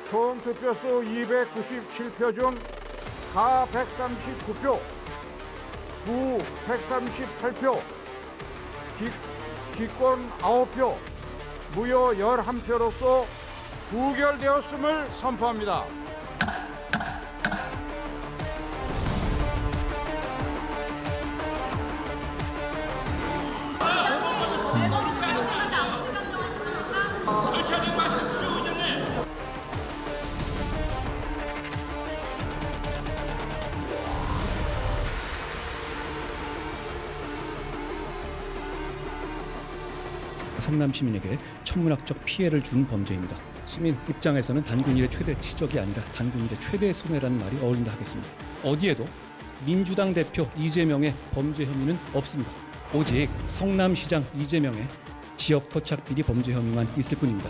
총 득표수 297표 중 가 139표, 부 138표, 기권 9표, 무효 11표로서 부결되었음을 선포합니다. 성남 시민에게 천문학적 피해를 준 범죄입니다. 시민 입장에서는 단군 일의 최대 치적이 아니라 단군 일의 최대 손해라는 말이 어울린다 하겠습니다. 어디에도 민주당 대표 이재명의 범죄 혐의는 없습니다. 오직 성남시장 이재명의 지역 토착 비리 범죄 혐의만 있을 뿐입니다.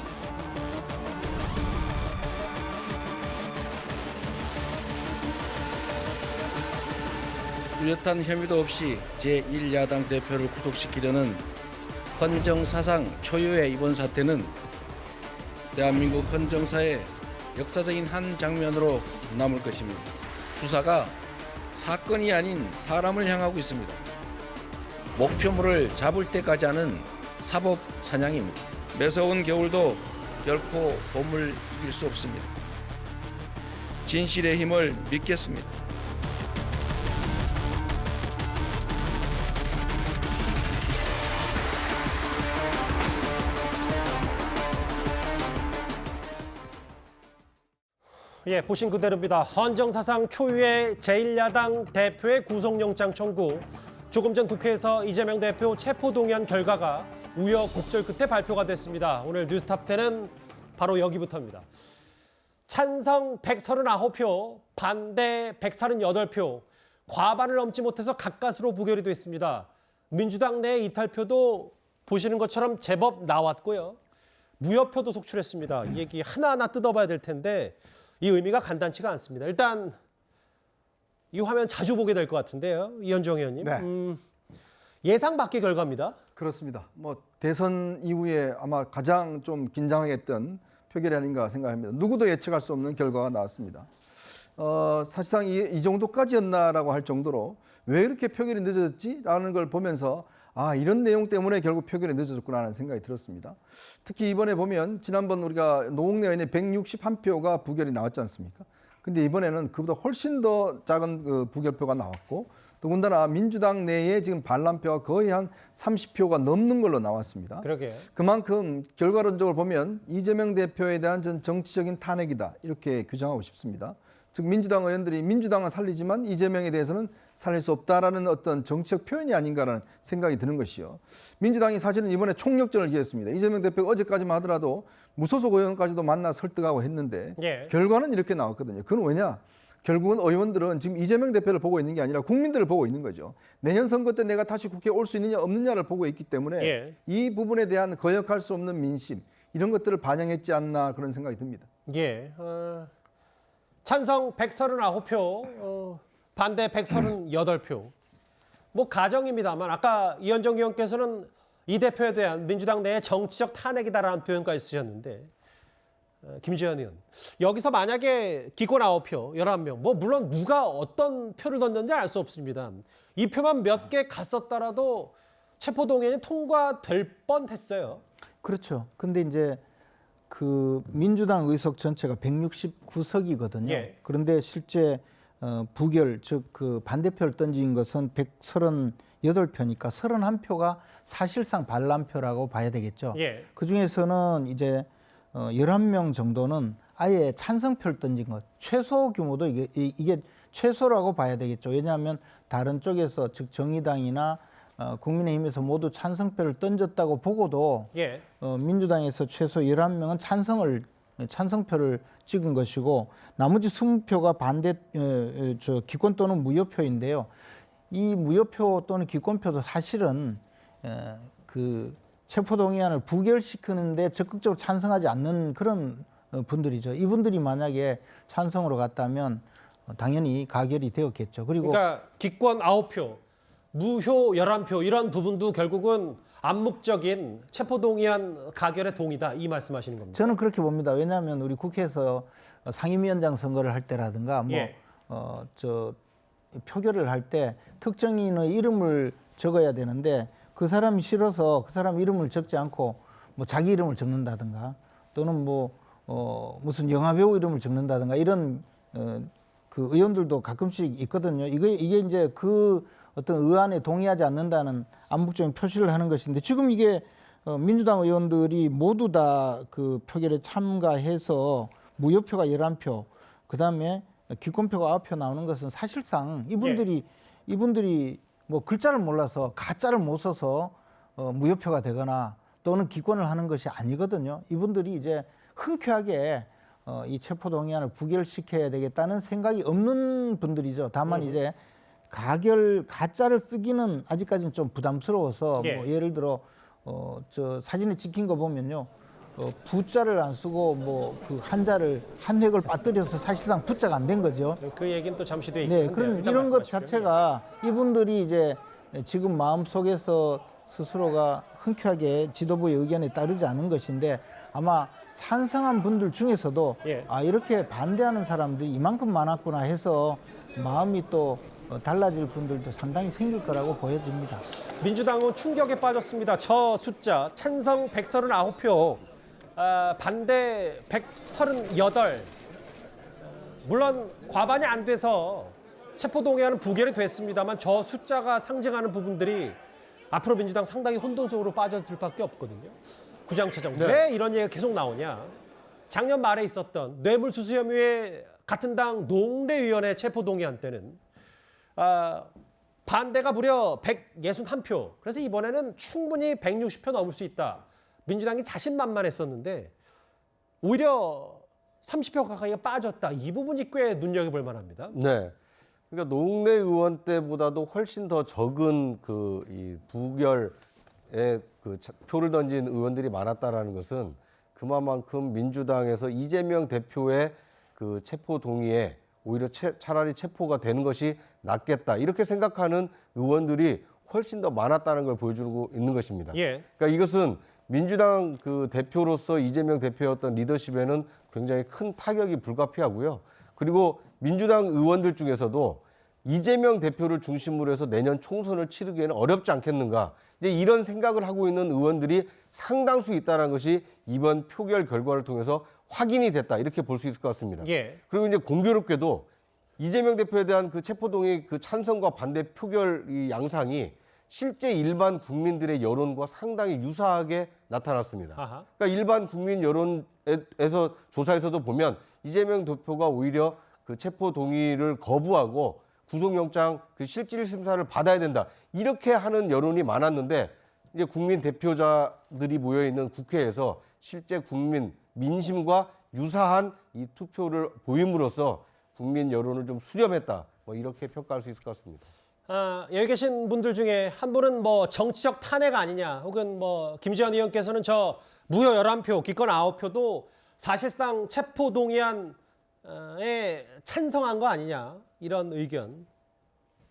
뚜렷한 혐의도 없이 제1야당 대표를 구속시키려는 헌정사상 초유의 이번 사태는 대한민국 헌정사의 역사적인 한 장면으로 남을 것입니다. 수사가 사건이 아닌 사람을 향하고 있습니다. 목표물을 잡을 때까지 하는 사법 사냥입니다. 매서운 겨울도 결코 봄을 이길 수 없습니다. 진실의 힘을 믿겠습니다. 예, 보신 그대로입니다. 헌정사상 초유의 제1야당 대표의 구속영장 청구. 조금 전 국회에서 이재명 대표 체포동의안 결과가 우여곡절 끝에 발표가 됐습니다. 오늘 뉴스탑10은 바로 여기부터입니다. 찬성 139표, 반대 138표, 과반을 넘지 못해서 가까스로 부결이 됐습니다. 민주당 내 이탈표도 보시는 것처럼 제법 나왔고요. 무효표도 속출했습니다. 이 얘기 하나하나 뜯어봐야 될 텐데 이 의미가 간단치가 않습니다. 일단 이 화면 자주 보게 될 것 같은데요. 이현정 의원님. 네. 예상 밖의 결과입니다. 그렇습니다. 뭐 대선 이후에 아마 가장 좀 긴장하게 했던 표결이 아닌가 생각합니다. 누구도 예측할 수 없는 결과가 나왔습니다. 사실상 이 정도까지였나라고 할 정도로 왜 이렇게 표결이 늦어졌지라는 걸 보면서 이런 내용 때문에 결국 표결이 늦어졌구나 하는 생각이 들었습니다. 특히 이번에 보면 지난번 우리가 노웅래 의원의 161표가 부결이 나왔지 않습니까? 근데 이번에는 그보다 훨씬 더 작은 그 부결표가 나왔고 더군다나 민주당 내에 지금 반란표가 거의 한 30표가 넘는 걸로 나왔습니다. 그러게요. 그만큼 결과론적으로 보면 이재명 대표에 대한 전 정치적인 탄핵이다 이렇게 규정하고 싶습니다. 즉 민주당 의원들이 민주당은 살리지만 이재명에 대해서는 살릴 수 없다라는 어떤 정치적 표현이 아닌가라는 생각이 드는 것이요. 민주당이 사실은 이번에 총력전을 기했습니다. 이재명 대표가 어제까지만 하더라도 무소속 의원까지도 만나 설득하고 했는데 결과는 이렇게 나왔거든요. 그건 왜냐? 결국은 의원들은 지금 이재명 대표를 보고 있는 게 아니라 국민들을 보고 있는 거죠. 내년 선거 때 내가 다시 국회에 올 수 있느냐 없느냐를 보고 있기 때문에 이 부분에 대한 거역할 수 없는 민심 이런 것들을 반영했지 않나 그런 생각이 듭니다. 예. 찬성 139표, 반대 138표. 뭐 가정입니다만 아까 이현정 의원께서는 이 대표에 대한 민주당 내의 정치적 탄핵이다라는 표현까지 쓰셨는데 김지현 의원, 여기서 만약에 기권 9표, 11명, 뭐 물론 누가 어떤 표를 던졌는지 알 수 없습니다. 이 표만 몇 개 갔었더라도 체포동의안이 통과될 뻔했어요. 그렇죠. 근데 이제 그 민주당 의석 전체가 169석이거든요. 그런데 실제 부결, 즉 그 반대표를 던진 것은 138표니까 31표가 사실상 반란표라고 봐야 되겠죠. 그중에서는 이제 11명 정도는 아예 찬성표를 던진 것, 최소 규모도 이게 최소라고 봐야 되겠죠. 왜냐하면 다른 쪽에서 즉 정의당이나 국민의힘에서 모두 찬성표를 던졌다고 보고도 민주당에서 최소 11명은 찬성표를 찍은 것이고 나머지 20표가 반대 기권 또는 무효표인데요. 이 무효표 또는 기권표도 사실은 그 체포동의안을 부결시키는데 적극적으로 찬성하지 않는 그런 분들이죠. 이분들이 만약에 찬성으로 갔다면 당연히 가결이 되었겠죠. 그리고 그러니까 기권 9표, 무효 11표 이런 부분도 결국은 암묵적인 체포동의안 가결의 동의다 이 말씀하시는 겁니다. 저는 그렇게 봅니다. 왜냐하면 우리 국회에서 상임위원장 선거를 할 때라든가 예. 표결을 할 때 특정인의 이름을 적어야 되는데 그 사람이 싫어서 그 사람 이름을 적지 않고 뭐 자기 이름을 적는다든가 또는 무슨 영화배우 이름을 적는다든가 이런 그 의원들도 가끔씩 있거든요. 이게 이제 그 어떤 의안에 동의하지 않는다는 암묵적인 표시를 하는 것인데 지금 이게 민주당 의원들이 모두 다 그 표결에 참가해서 무효표가 11표, 그다음에 기권표가 9표 나오는 것은 사실상 이분들이 뭐 글자를 몰라서 가짜를 못 써서 무효표가 되거나 또는 기권을 하는 것이 아니거든요. 이분들이 이제 흔쾌하게 이 체포동의안을 부결시켜야 되겠다는 생각이 없는 분들이죠. 다만 이제 가짜를 쓰기는 아직까지는 좀 부담스러워서 예. 뭐 예를 들어 저 사진에 찍힌 거 보면요. 부자를 안 쓰고 뭐 그 한자를 한 획을 빠뜨려서 사실상 부자가 안 된 거죠. 그 얘기는 또 잠시 뒤에 네, 있겠는데요. 그럼 일단 이런 것 말씀하십시오. 자체가 이분들이 이제 지금 마음속에서 스스로가 흔쾌하게 지도부의 의견에 따르지 않은 것인데 아마 찬성한 분들 중에서도 예. 이렇게 반대하는 사람들이 이만큼 많았구나 해서 마음이 또 달라질 분들도 상당히 생길 거라고 보여집니다. 민주당은 충격에 빠졌습니다. 저 숫자 찬성 139표, 반대 138. 물론 과반이 안 돼서 체포동의안은 부결이 됐습니다만 저 숫자가 상징하는 부분들이 앞으로 민주당 상당히 혼돈 속으로 빠졌을 수밖에 없거든요. 구장처장 왜 이런 얘기가 계속 나오냐. 작년 말에 있었던 뇌물수수 혐의의 같은 당 농례위원회 체포동의안 때는 반대가 무려 161표. 그래서 이번에는 충분히 160표 넘을 수 있다. 민주당이 자신만만했었는데 오히려 30표 가까이가 빠졌다. 이 부분이 꽤 눈여겨볼 만합니다. 네. 그러니까 노웅래 의원 때보다도 훨씬 더 적은 이 부결에 표를 던진 의원들이 많았다라는 것은 그만큼 민주당에서 이재명 대표의 그 체포 동의에 오히려 차라리 체포가 되는 것이 낫겠다 이렇게 생각하는 의원들이 훨씬 더 많았다는 걸 보여주고 있는 것입니다. 예. 그러니까 이것은 민주당 그 대표로서 이재명 대표의 어떤 리더십에는 굉장히 큰 타격이 불가피하고요. 그리고 민주당 의원들 중에서도 이재명 대표를 중심으로 해서 내년 총선을 치르기에는 어렵지 않겠는가. 이제 이런 생각을 하고 있는 의원들이 상당수 있다는 것이 이번 표결 결과를 통해서 확인이 됐다. 이렇게 볼 수 있을 것 같습니다. 예. 그리고 이제 공교롭게도 이재명 대표에 대한 그 체포동의 그 찬성과 반대 표결 이 양상이 실제 일반 국민들의 여론과 상당히 유사하게 나타났습니다. 아하. 그러니까 일반 국민 여론에서 조사에서도 보면 이재명 대표가 오히려 그 체포 동의를 거부하고 구속영장 그 실질 심사를 받아야 된다 이렇게 하는 여론이 많았는데 이제 국민 대표자들이 모여 있는 국회에서 실제 국민 민심과 유사한 이 투표를 보임으로써 국민 여론을 좀 수렴했다 뭐 이렇게 평가할 수 있을 것 같습니다. 여기 계신 분들 중에 한 분은 뭐 정치적 탄핵 아니냐 혹은 뭐 김지현 의원께서는 저 무효 11표, 기권 9표도 사실상 체포동의안에 찬성한 거 아니냐 이런 의견.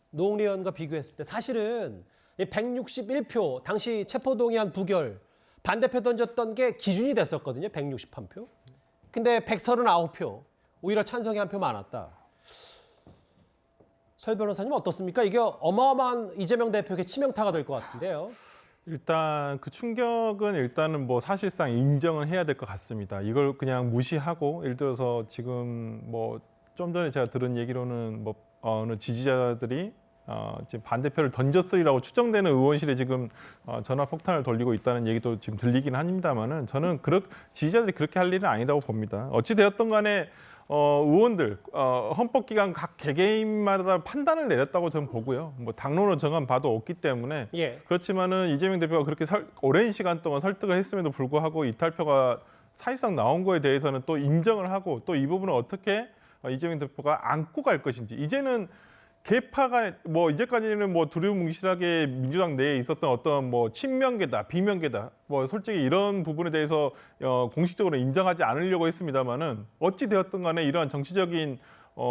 노웅래 의원과 비교했을 때 사실은 161표 당시 체포동의안 부결 반대표 던졌던 게 기준이 됐었거든요. 161표. 근데 139표 오히려 찬성이 한 표 많았다. 설 변호사님 어떻습니까? 이게 어마어마한 이재명 대표에게 치명타가 될 것 같은데요. 일단 그 충격은 일단은 뭐 사실상 인정은 해야 될 것 같습니다. 이걸 그냥 무시하고 예를 들어서 지금 뭐 좀 전에 제가 들은 얘기로는 뭐 어느 지지자들이 지금 반대표를 던졌으리라고 추정되는 의원실에 지금 전화 폭탄을 돌리고 있다는 얘기도 지금 들리긴 합니다만은 저는 지지자들이 그렇게 할 일은 아니라고 봅니다. 어찌 되었던 간에 의원들 헌법기관 각 개개인마다 판단을 내렸다고 저는 보고요. 뭐 당론으로 정한 바도 없기 때문에 예. 그렇지만은 이재명 대표가 그렇게 오랜 시간 동안 설득을 했음에도 불구하고 이탈표가 사실상 나온 거에 대해서는 또 인정을 하고 또 이 부분을 어떻게 이재명 대표가 안고 갈 것인지 이제는 개파가 뭐 이제까지는 뭐 두루뭉실하게 민주당 내에 있었던 어떤 뭐 친명계다 비명계다 뭐 솔직히 이런 부분에 대해서 공식적으로 인정하지 않으려고 했습니다만은 어찌 되었든 간에 이러한 정치적인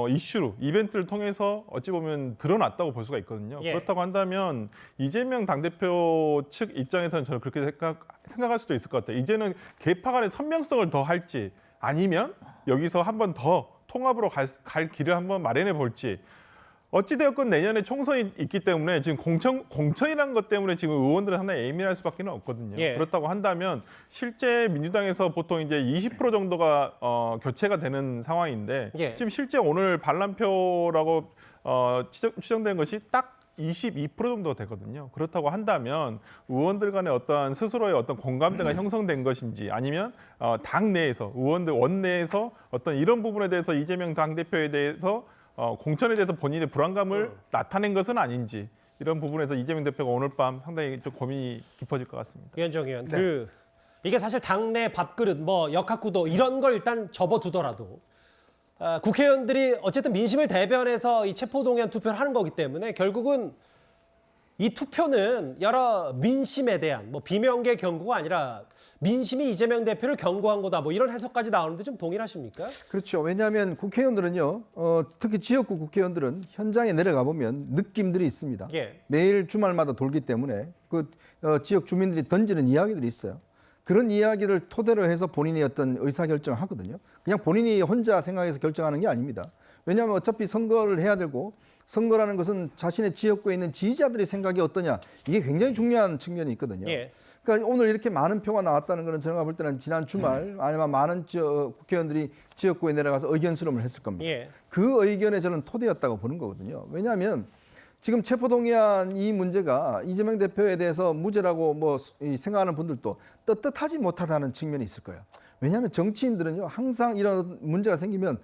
이슈로 이벤트를 통해서 어찌 보면 드러났다고 볼 수가 있거든요. 예. 그렇다고 한다면 이재명 당대표 측 입장에서는 저는 그렇게 생각할 수도 있을 것 같아요. 이제는 개파 간의 선명성을 더 할지 아니면 여기서 한 번 더 통합으로 갈 길을 한번 마련해 볼지. 어찌되었건 내년에 총선이 있기 때문에 지금 공천이라는 것 때문에 지금 의원들은 상당히 예민할 수밖에 없거든요. 예. 그렇다고 한다면 실제 민주당에서 보통 이제 20% 정도가 교체가 되는 상황인데 예. 지금 실제 오늘 반란표라고 추정된 것이 딱 22% 정도 되거든요. 그렇다고 한다면 의원들 간의 어떠한 스스로의 어떤 공감대가 형성된 것인지 아니면 당 내에서 의원들 원내에서 어떤 이런 부분에 대해서 이재명 당대표에 대해서 공천에 대해서 본인의 불안감을 나타낸 것은 아닌지 이런 부분에서 이재명 대표가 오늘 밤 상당히 좀 고민이 깊어질 것 같습니다. 유현정 의원, 네. 이게 사실 당내 밥그릇, 뭐 역학구도 이런 걸 일단 접어두더라도 국회의원들이 어쨌든 민심을 대변해서 이 체포동의안 투표를 하는 거기 때문에 결국은 이 투표는 여러 민심에 대한 뭐 비명계 경고가 아니라 민심이 이재명 대표를 경고한 거다 뭐 이런 해석까지 나오는데 좀 동일하십니까? 그렇죠. 왜냐하면 국회의원들은요, 특히 지역구 국회의원들은 현장에 내려가 보면 느낌들이 있습니다. 예. 매일 주말마다 돌기 때문에 그 지역 주민들이 던지는 이야기들이 있어요. 그런 이야기를 토대로 해서 본인이 어떤 의사결정을 하거든요. 그냥 본인이 혼자 생각해서 결정하는 게 아닙니다. 왜냐하면 어차피 선거를 해야 되고 선거라는 것은 자신의 지역구에 있는 지지자들의 생각이 어떠냐 이게 굉장히 중요한 측면이 있거든요. 예. 그러니까 오늘 이렇게 많은 표가 나왔다는 것은 제가 볼 때는 지난 주말 아니면 많은 국회의원들이 지역구에 내려가서 의견 수렴을 했을 겁니다. 예. 그 의견의 저는 토대였다고 보는 거거든요. 왜냐하면 지금 체포동의안 이 문제가 이재명 대표에 대해서 무죄라고 뭐 생각하는 분들도 떳떳하지 못하다는 측면이 있을 거예요. 왜냐하면 정치인들은요 항상 이런 문제가 생기면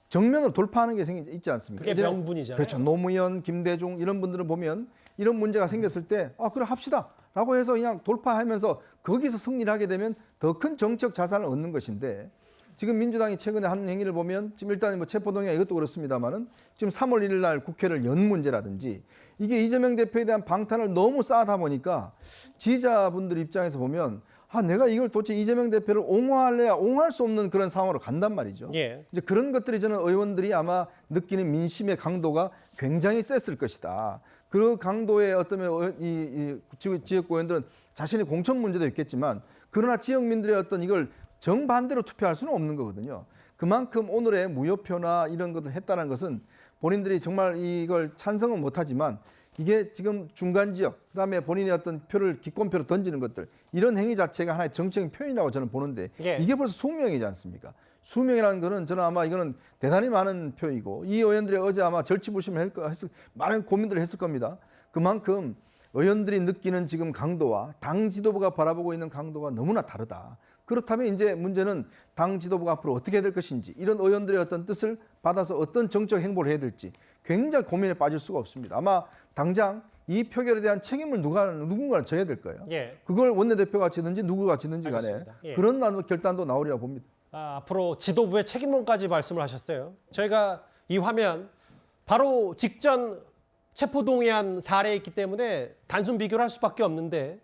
정면으로 돌파하는 게 있지 않습니까? 그게 명분이잖아요. 그렇죠. 노무현, 김대중 이런 분들은 보면 이런 문제가 생겼을 때 그래 합시다 라고 해서 그냥 돌파하면서 거기서 승리를 하게 되면 더 큰 정책 자산을 얻는 것인데 지금 민주당이 최근에 하는 행위를 보면 지금 일단 뭐 체포동의안 이것도 그렇습니다만은 지금 3월 1일 날 국회를 연 문제라든지 이게 이재명 대표에 대한 방탄을 너무 쌓다 보니까 지지자분들 입장에서 보면 내가 이걸 도대체 이재명 대표를 옹호할래야 옹호할 수 없는 그런 상황으로 간단 말이죠. 예. 이제 그런 것들이 저는 의원들이 아마 느끼는 민심의 강도가 굉장히 셌을 것이다. 그 강도의 어떤 이 지역구 의원들은 자신의 공천 문제도 있겠지만 그러나 지역민들의 어떤 이걸 정반대로 투표할 수는 없는 거거든요. 그만큼 오늘의 무효표나 이런 것을 했다는 것은 본인들이 정말 이걸 찬성은 못하지만 이게 지금 중간 지역, 그다음에 본인의 어떤 표를 기권표로 던지는 것들 이런 행위 자체가 하나의 정치적인 표현이라고 저는 보는데 예. 이게 벌써 수명이지 않습니까? 수명이라는 거는 저는 아마 이거는 대단히 많은 표이고 이 의원들이 어제 아마 절치부심을 많은 고민들을 했을 겁니다. 그만큼 의원들이 느끼는 지금 강도와 당 지도부가 바라보고 있는 강도가 너무나 다르다. 그렇다면 이제 문제는 당 지도부가 앞으로 어떻게 될 것인지 이런 의원들의 어떤 뜻을 받아서 어떤 정책 행보를 해야 될지 굉장히 고민에 빠질 수가 없습니다. 아마 당장 이 표결에 대한 책임을 누군가는 져야 될 거예요. 예. 그걸 원내대표가 지든지 누구가 지든지 간에 알겠습니다. 예. 그런 결단도 나오리라고 봅니다. 앞으로 지도부의 책임론까지 말씀을 하셨어요. 저희가 이 화면 바로 직전 체포동의안 사례에 있기 때문에 단순 비교를 할 수밖에 없는데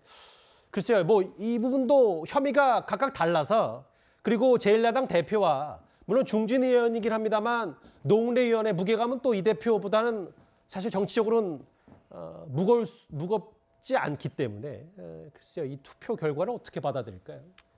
글쎄요, 뭐 이 부분도 혐의가 각각 달라서 그리고 제1야당 대표와 물론 중진 의원이긴 합니다만 농례위원회 무게감은 또 이 대표보다는 사실 정치적으로는 무겁지 않기 때문에 글쎄요, 이 투표 결과를 어떻게 받아들일까요?